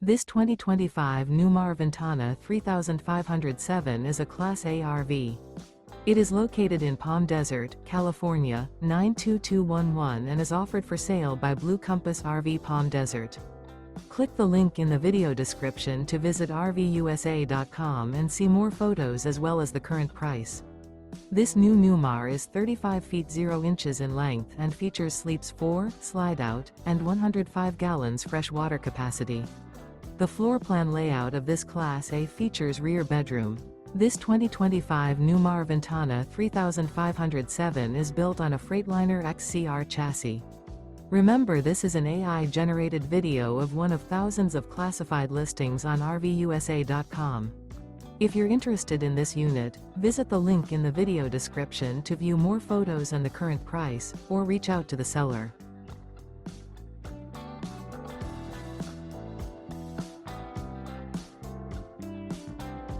This 2025 Newmar Ventana 3507 is a Class A RV. It is located in Palm Desert, California, 92211 and is offered for sale by Blue Compass RV Palm Desert. Click the link in the video description to visit RVUSA.com and see more photos as well as the current price. This new Newmar is 35 feet 0 inches in length and features sleeps 4, slide-out, and 105 gallons fresh water capacity. The floor plan layout of this Class A features rear bedroom. This 2025 Newmar Ventana 3507 is built on a Freightliner XCR chassis. Remember, this is an AI-generated video of one of thousands of classified listings on RVUSA.com. If you're interested in this unit, visit the link in the video description to view more photos and the current price, or reach out to the seller.